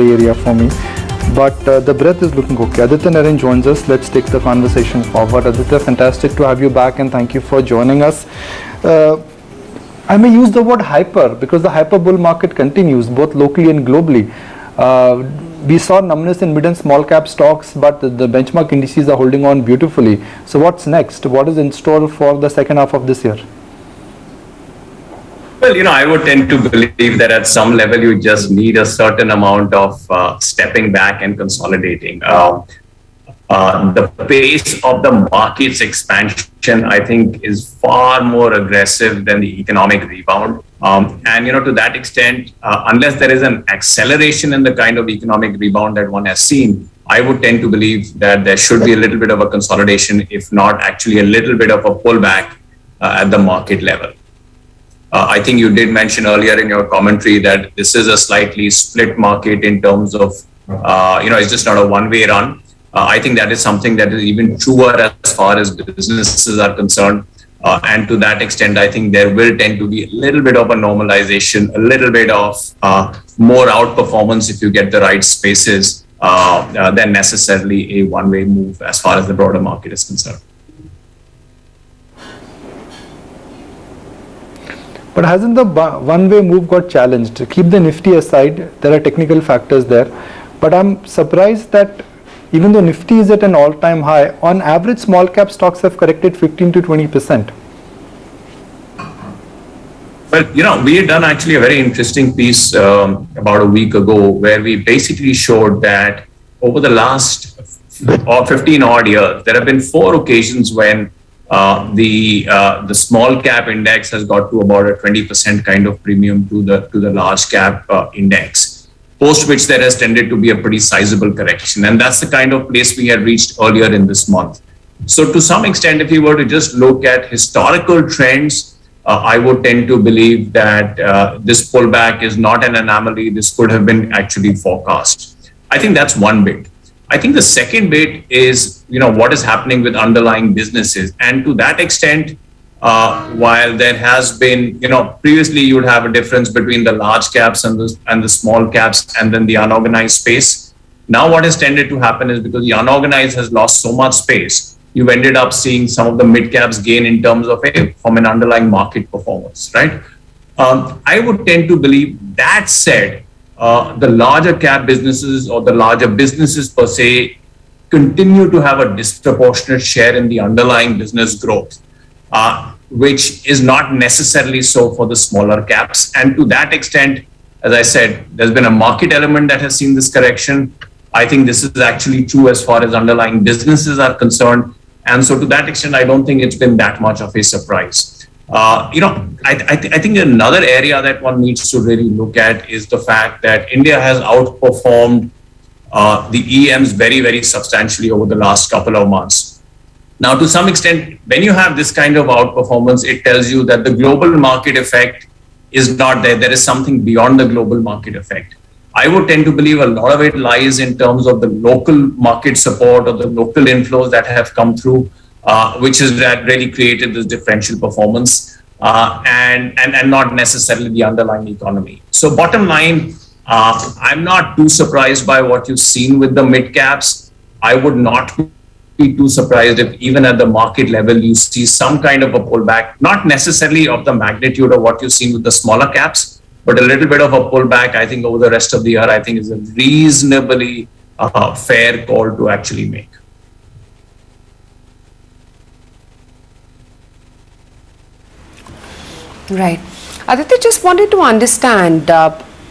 gray area for me. But the breadth is looking okay. Aditya Naren joins us. Let's take the conversation forward. Aditya, fantastic to have you back and thank you for joining us. I may use the word hyper because the hyper bull market continues both locally and globally. We saw numbness in mid and small cap stocks, but the benchmark indices are holding on beautifully. So what's next? What is in store for the second half of this year? Well, I would tend to believe that at some level you just need a certain amount of stepping back and consolidating. The pace of the market's expansion, I think, is far more aggressive than the economic rebound. And to that extent, unless there is an acceleration in the kind of economic rebound that one has seen, I would tend to believe that there should be a little bit of a consolidation, if not actually a little bit of a pullback at the market level. I think you did mention earlier in your commentary that this is a slightly split market in terms of, it's just not a one-way run. I think that is something that is even truer as far as businesses are concerned. And to that extent, I think there will tend to be a little bit of a normalization, a little bit of more outperformance if you get the right spaces than necessarily a one-way move as far as the broader market is concerned. But hasn't the one-way move got challenged? Keep the Nifty aside, there are technical factors there. But I'm surprised that even though Nifty is at an all-time high, on average small cap stocks have corrected 15 to 20%. Well, we had done actually a very interesting piece about a week ago where we basically showed that over the last 15 odd years, there have been 4 occasions when the small cap index has got to about a 20% kind of premium to the large cap index, post which there has tended to be a pretty sizable correction. And that's the kind of place we had reached earlier in this month. So to some extent, if you were to just look at historical trends, I would tend to believe that this pullback is not an anomaly. This could have been actually forecast. I think that's one bit. I think the second bit is, what is happening with underlying businesses. And to that extent, while there has been, previously you would have a difference between the large caps and the small caps and then the unorganized space. Now what has tended to happen is because the unorganized has lost so much space, you've ended up seeing some of the mid caps gain in terms of from an underlying market performance, right? I would tend to believe that said, the larger cap businesses or the larger businesses per se continue to have a disproportionate share in the underlying business growth, which is not necessarily so for the smaller caps. And to that extent, as I said, there's been a market element that has seen this correction. I think this is actually true as far as underlying businesses are concerned. And so to that extent, I don't think it's been that much of a surprise. I think another area that one needs to really look at is the fact that India has outperformed the EMs very, very substantially over the last couple of months. Now, to some extent, when you have this kind of outperformance, it tells you that the global market effect is not there. There is something beyond the global market effect. I would tend to believe a lot of it lies in terms of the local market support or the local inflows that have come through, which has really created this differential performance and not necessarily the underlying economy. So bottom line, I'm not too surprised by what you've seen with the mid caps. I would not be too surprised if even at the market level you see some kind of a pullback, not necessarily of the magnitude of what you've seen with the smaller caps, but a little bit of a pullback. I think over the rest of the year, I think is a reasonably fair call to actually make. Right. Aditya, just wanted to understand,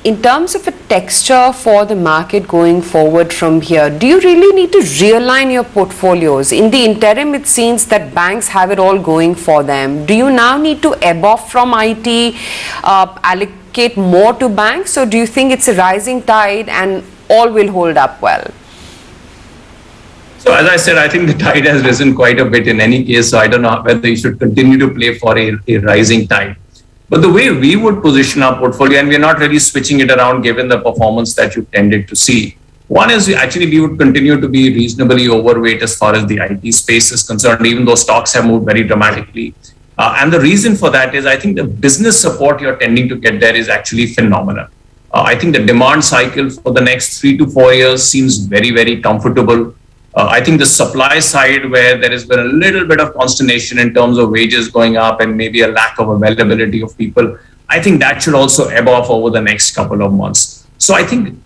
in terms of a texture for the market going forward from here, do you really need to realign your portfolios? In the interim, it seems that banks have it all going for them. Do you now need to ebb off from IT, allocate more to banks, or do you think it's a rising tide and all will hold up well? So as I said, I think the tide has risen quite a bit in any case, so I don't know whether you should continue to play for a rising tide. But the way we would position our portfolio, and we're not really switching it around given the performance that you tended to see. One is actually we would continue to be reasonably overweight as far as the IT space is concerned, even though stocks have moved very dramatically. And the reason for that is I think the business support you're tending to get there is actually phenomenal. I think the demand cycle for the next 3 to 4 years seems very, very comfortable. I think the supply side, where there has been a little bit of consternation in terms of wages going up and maybe a lack of availability of people, I think that should also ebb off over the next couple of months. So I think,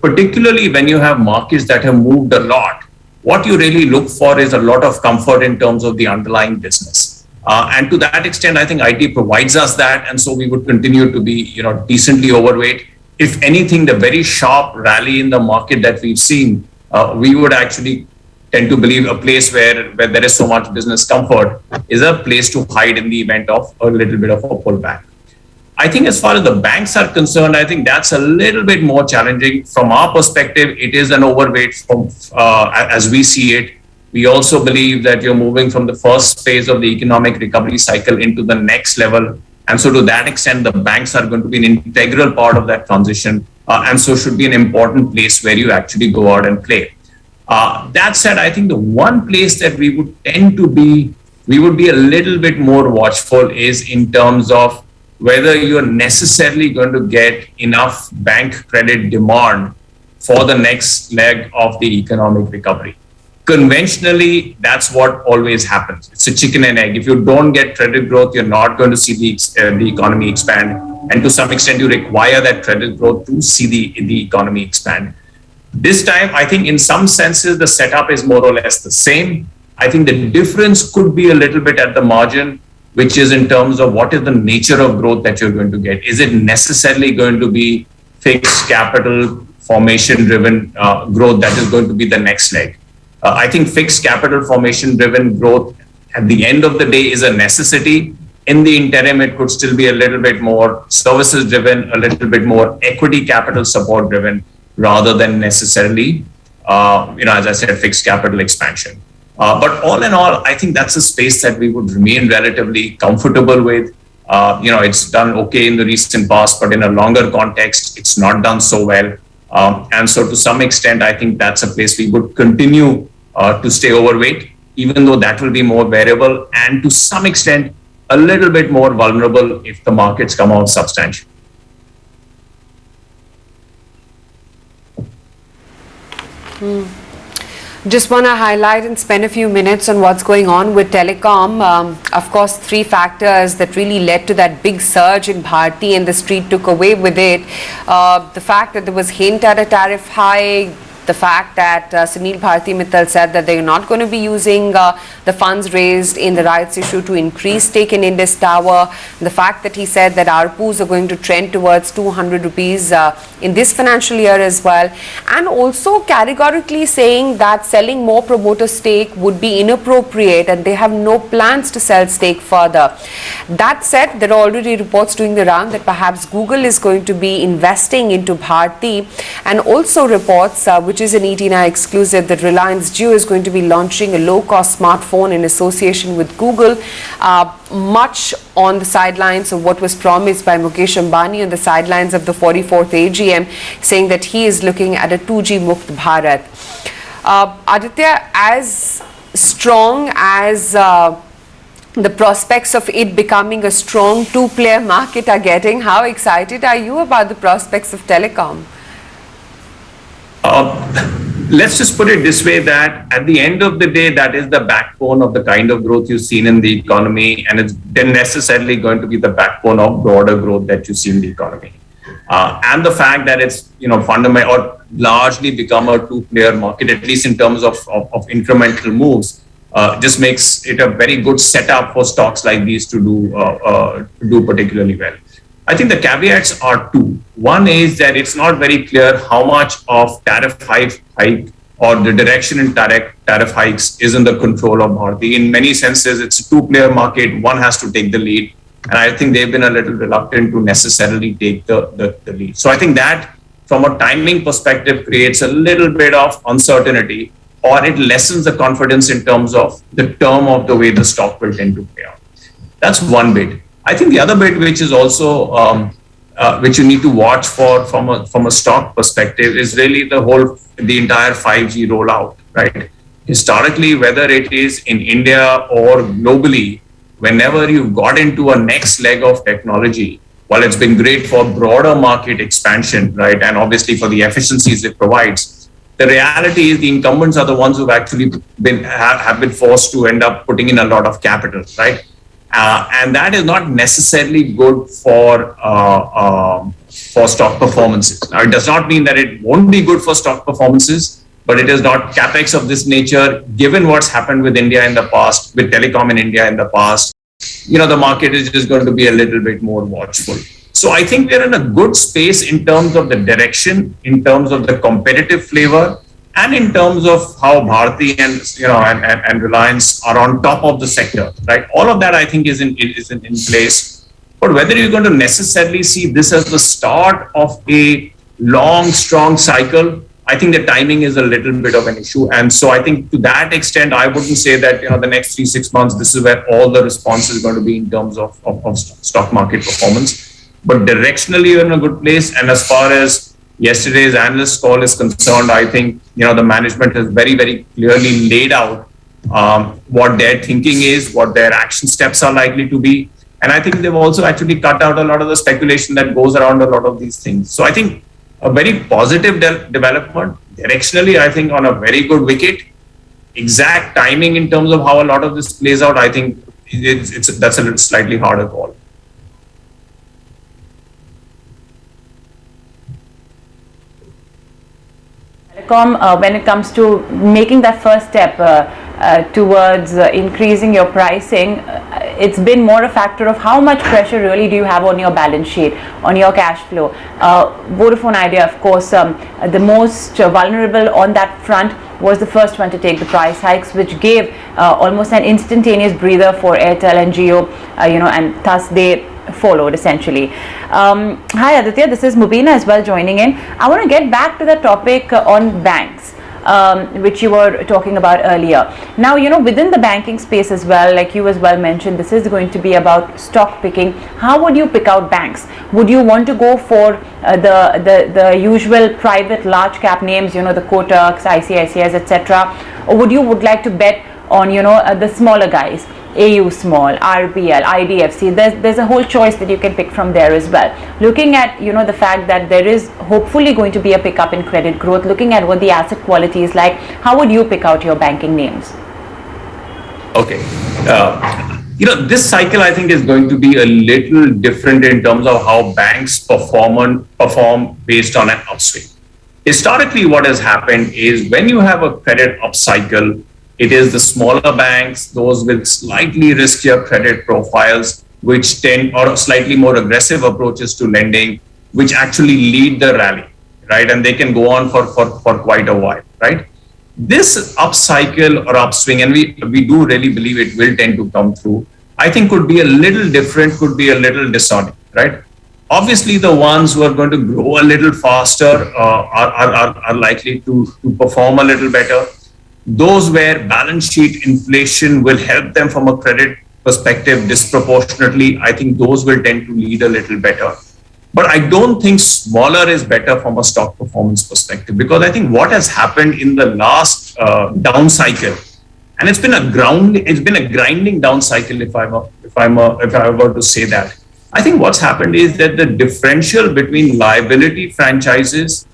particularly when you have markets that have moved a lot, what you really look for is a lot of comfort in terms of the underlying business. And to that extent, I think IT provides us that. And so we would continue to be, decently overweight. If anything, the very sharp rally in the market that we've seen, we would actually tend to believe a place where there is so much business comfort is a place to hide in the event of a little bit of a pullback. I think as far as the banks are concerned, I think that's a little bit more challenging. From our perspective, it is an overweight as we see it. We also believe that you're moving from the first phase of the economic recovery cycle into the next level. And so to that extent, the banks are going to be an integral part of that transition. And so should be an important place where you actually go out and play. That said, I think the one place that we would be a little bit more watchful is in terms of whether you're necessarily going to get enough bank credit demand for the next leg of the economic recovery. Conventionally, that's what always happens. It's a chicken and egg. If you don't get credit growth, you're not going to see the economy expand. And to some extent, you require that credit growth to see the economy expand. This time, I think in some senses, the setup is more or less the same. I think the difference could be a little bit at the margin, which is in terms of what is the nature of growth that you're going to get. Is it necessarily going to be fixed capital formation driven growth that is going to be the next leg? I think fixed capital formation driven growth at the end of the day is a necessity. In the interim, it could still be a little bit more services driven, a little bit more equity capital support driven, rather than necessarily, as I said, fixed capital expansion. But all in all, I think that's a space that we would remain relatively comfortable with. It's done okay in the recent past, but in a longer context, it's not done so well. And so to some extent, I think that's a place we would continue to stay overweight, even though that will be more variable and to some extent a little bit more vulnerable if the markets come out substantial. Just want to highlight and spend a few minutes on what's going on with telecom. Of course, three factors that really led to that big surge in Bharti, and the street took away with it. The fact that there was hint at a tariff hike, the fact that Sunil Bharti Mittal said that they're not going to be using the funds raised in the rights issue to increase stake in Indus Tower, the fact that he said that ARPUs are going to trend towards 200 rupees in this financial year as well, and also categorically saying that selling more promoter stake would be inappropriate and they have no plans to sell stake further. That said, there are already reports doing the round that perhaps Google is going to be investing into Bharti, and also reports which is an ET9 exclusive that Reliance Jio is going to be launching a low-cost smartphone in association with Google, much on the sidelines of what was promised by Mukesh Ambani on the sidelines of the 44th AGM, saying that he is looking at a 2G Mukt Bharat. Aditya, as strong as the prospects of it becoming a strong two-player market are getting, how excited are you about the prospects of telecom? Let's just put it this way, that at the end of the day, that is the backbone of the kind of growth you've seen in the economy, and it's then necessarily going to be the backbone of broader growth that you see in the economy. And the fact that it's fundamental or largely become a two-player market, at least in terms of incremental moves, just makes it a very good setup for stocks like these to do particularly well. I think the caveats are two. One is that it's not very clear how much of tariff hike or the direction in tariff hikes is in the control of Bharti. In many senses, it's a two-player market. One has to take the lead. And I think they've been a little reluctant to necessarily take the lead. So I think that from a timing perspective creates a little bit of uncertainty, or it lessens the confidence in terms of the term of the way the stock will tend to play out. That's one bit. I think the other bit, which is also which you need to watch for from a stock perspective, is really the entire 5G rollout, right? Historically, whether it is in India or globally, whenever you've got into a next leg of technology, while it's been great for broader market expansion, right, and obviously for the efficiencies it provides, the reality is the incumbents are the ones who've actually have been forced to end up putting in a lot of capital, right? And that is not necessarily good for stock performances. Now, it does not mean that it won't be good for stock performances, but it is not capex of this nature. Given what's happened with India in the past, with telecom in India in the past, the market is just going to be a little bit more watchful. So I think we're in a good space in terms of the direction, in terms of the competitive flavor, and in terms of how Bharti and Reliance are on top of the sector, right? All of that I think is in place. But whether you're going to necessarily see this as the start of a long, strong cycle, I think the timing is a little bit of an issue. And so I think to that extent, I wouldn't say that, the next 3-6 months, this is where all the response is going to be in terms of stock market performance. But directionally, you're in a good place. And as far as yesterday's analyst call is concerned, I think, the management has very, very clearly laid out what their thinking is, what their action steps are likely to be. And I think they've also actually cut out a lot of the speculation that goes around a lot of these things. So I think a very positive development. Directionally, I think on a very good wicket. Exact timing in terms of how a lot of this plays out, I think that's a little slightly harder call. Telecom, when it comes to making that first step towards increasing your pricing, it's been more a factor of how much pressure really do you have on your balance sheet, on your cash flow. Vodafone Idea, of course, the most vulnerable on that front, was the first one to take the price hikes, which gave almost an instantaneous breather for Airtel and Jio, and thus they followed essentially. Hi Aditya, this is Mubina as well joining in. I want to get back to the topic on banks, which you were talking about earlier. Now, within the banking space as well, like you as well mentioned, this is going to be about stock picking. How would you pick out banks? Would you want to go for the usual private large cap names, the Kotaks, ICICIs, etc., or would like to bet on the smaller guys? AU Small, RBL, IDFC, there's a whole choice that you can pick from there as well. Looking at, the fact that there is hopefully going to be a pickup in credit growth, looking at what the asset quality is like, how would you pick out your banking names? Okay. This cycle I think is going to be a little different in terms of how banks perform based on an upswing. Historically, what has happened is when you have a credit upcycle, it is the smaller banks, those with slightly riskier credit profiles, which tend, or slightly more aggressive approaches to lending, which actually lead the rally, right? And they can go on for quite a while, right? This upcycle or upswing, and we do really believe it will tend to come through, I think could be a little different, could be a little discerning, right? Obviously, the ones who are going to grow a little faster are likely to perform a little better. Those where balance sheet inflation will help them from a credit perspective disproportionately, I think those will tend to lead a little better. But I don't think smaller is better from a stock performance perspective, because I think what has happened in the last down cycle, and it's been a grinding down cycle, if I were to say that. I think what's happened is that the differential between liability franchises,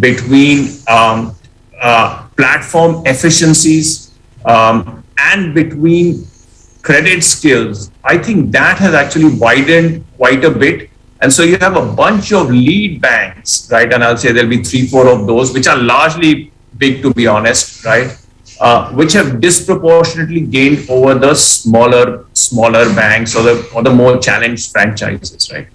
between platform efficiencies, and between credit skills, I think that has actually widened quite a bit. And so you have a bunch of lead banks, right? And I'll say there'll be 3-4 of those, which are largely big, to be honest, right? Which have disproportionately gained over the smaller banks or the more challenged franchises, right?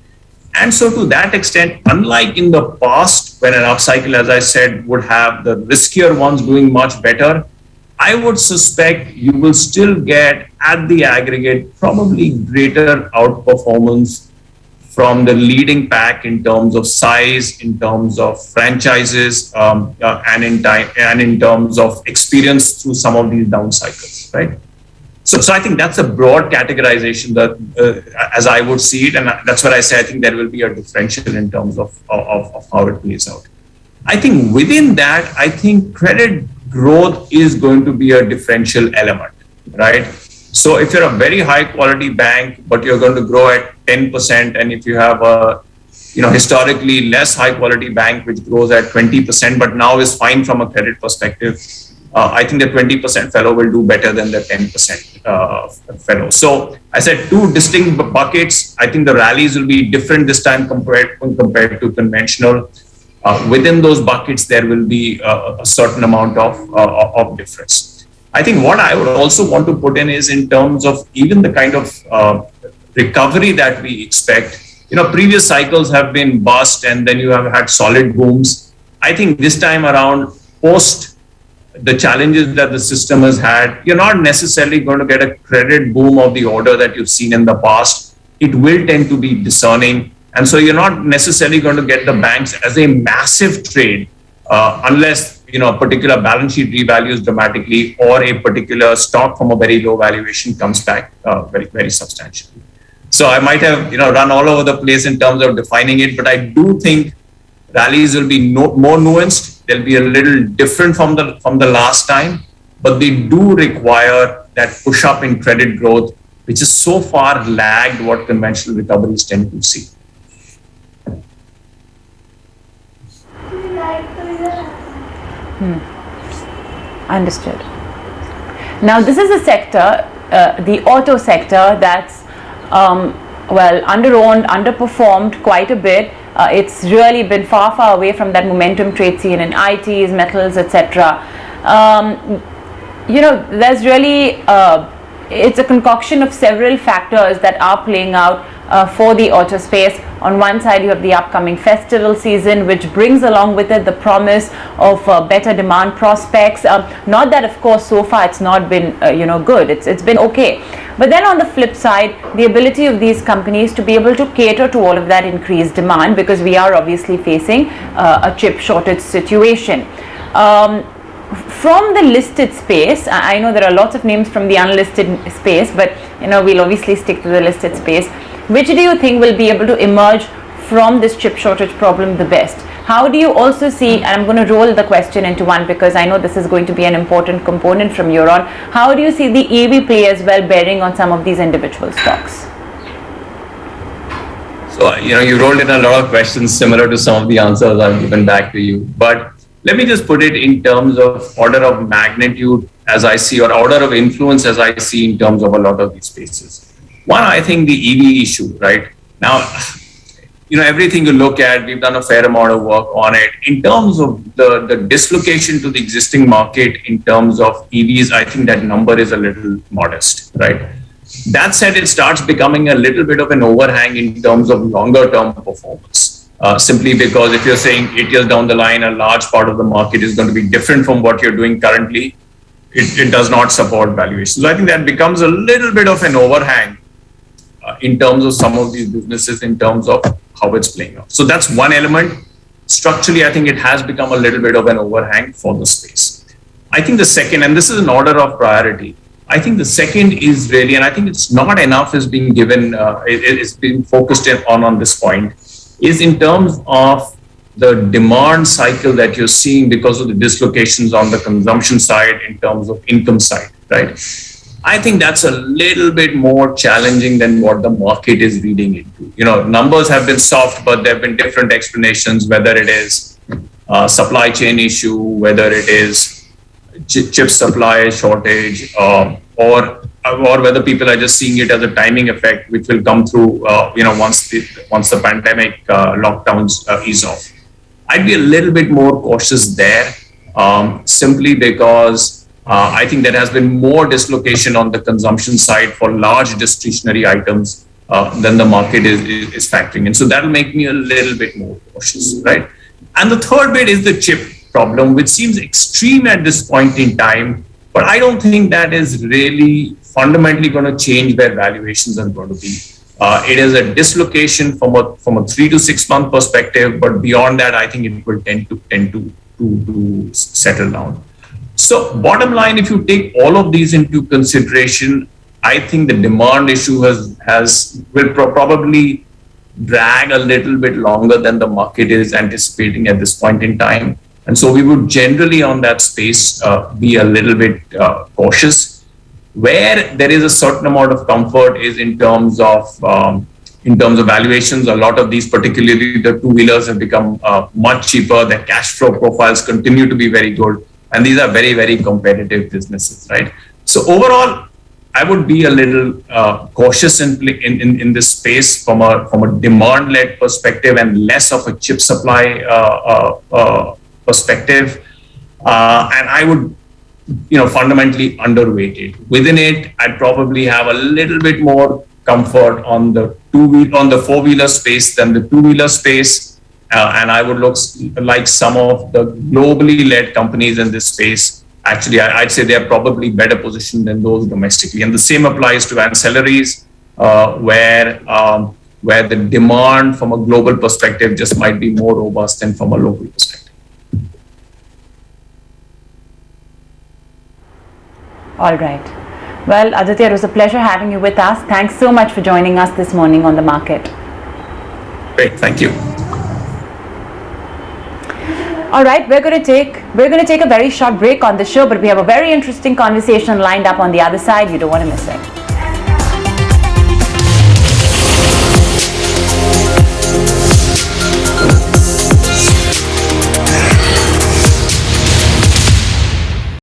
And so to that extent, unlike in the past, when an upcycle, as I said, would have the riskier ones doing much better, I would suspect you will still get, at the aggregate, probably greater outperformance from the leading pack in terms of size, in terms of franchises, and in terms of experience through some of these down cycles, right? So I think that's a broad categorization that, as I would see it, and that's what I say. I think there will be a differential in terms of how it plays out. I think within that, I think credit growth is going to be a differential element, right? So if you're a very high quality bank, but you're going to grow at 10%, and if you have a historically less high quality bank which grows at 20%, but now is fine from a credit perspective, I think the 20% fellow will do better than the 10% fellow. So I said two distinct buckets. I think the rallies will be different this time compared to conventional. Within those buckets, there will be a certain amount of difference. I think what I would also want to put in is in terms of even the kind of recovery that we expect. Previous cycles have been bust and then you have had solid booms. I think this time around, post the challenges that the system has had, you're not necessarily going to get a credit boom of the order that you've seen in the past. It will tend to be discerning. And so you're not necessarily going to get the banks as a massive trade unless a particular balance sheet revalues dramatically or a particular stock from a very low valuation comes back very, very substantially. So I might have run all over the place in terms of defining it, but I do think rallies will be more nuanced. They'll be a little different from the last time, but they do require that push up in credit growth, which is so far lagged what conventional recoveries tend to see. Understood. Now, this is a sector, the auto sector, that's under-owned, underperformed quite a bit. It's really been far away from that momentum trade seen in ITs, metals, etc. There's really, it's a concoction of several factors that are playing out for the auto space. On one side, you have the upcoming festival season, which brings along with it the promise of better demand prospects. Not that, of course, so far it's not been, good. It's been okay. But then on the flip side, the ability of these companies to be able to cater to all of that increased demand, because we are obviously facing a chip shortage situation. From the listed space, I know there are lots of names from the unlisted space, but we'll obviously stick to the listed space. Which do you think will be able to emerge from this chip shortage problem the best? How do you also see, and I'm going to roll the question into one because I know this is going to be an important component from your on, how do you see the EV play as well bearing on some of these individual stocks? So, you rolled in a lot of questions similar to some of the answers I've given back to you. But let me just put it in terms of order of magnitude as I see, or order of influence as I see in terms of a lot of these spaces. One, I think the EV issue, right? Now, everything you look at, we've done a fair amount of work on it. In terms of the dislocation to the existing market in terms of EVs, I think that number is a little modest, right? That said, it starts becoming a little bit of an overhang in terms of longer term performance. Simply because if you're saying 8 years down the line, a large part of the market is going to be different from what you're doing currently, it does not support valuation. So I think that becomes a little bit of an overhang in terms of some of these businesses, in terms of how it's playing out. So that's one element. Structurally, I think it has become a little bit of an overhang for the space. I think the second, and this is an order of priority, I think the second is really, and I think it's not enough is being given, it's been focused on this point, is in terms of the demand cycle that you're seeing because of the dislocations on the consumption side in terms of income side, right? I think that's a little bit more challenging than what the market is reading into. Numbers have been soft, but there have been different explanations, whether it is supply chain issue, whether it is chip supply shortage, or whether people are just seeing it as a timing effect, which will come through, once the pandemic lockdowns ease off. I'd be a little bit more cautious there, simply because I think there has been more dislocation on the consumption side for large discretionary items than the market is factoring in. So that'll make me a little bit more cautious, right? And the third bit is the chip problem, which seems extreme at this point in time, but I don't think that is really fundamentally going to change where valuations are going to be. It is a dislocation from a 3 to 6 month perspective, but beyond that, I think it will tend to settle down. So bottom line, if you take all of these into consideration, I think the demand issue will probably drag a little bit longer than the market is anticipating at this point in time. And so we would generally on that space be a little bit cautious. Where there is a certain amount of comfort is in terms of valuations. A lot of these, particularly the two-wheelers, have become much cheaper. Their cash flow profiles continue to be very good, and these are very, very competitive businesses, right? So overall, I would be a little cautious in this space from a demand-led perspective and less of a chip supply perspective, and I would, fundamentally underweight it. Within it, I'd probably have a little bit more comfort on the four-wheeler space than the two-wheeler space, and I would look like some of the globally led companies in this space. Actually, I'd say they're probably better positioned than those domestically. And the same applies to ancillaries, where the demand from a global perspective just might be more robust than from a local perspective. All right. Well, Aditya, it was a pleasure having you with us. Thanks so much for joining us this morning on The Market. Great, thank you. All right, we're going to take a very short break on the show, but we have a very interesting conversation lined up on the other side. You don't want to miss it.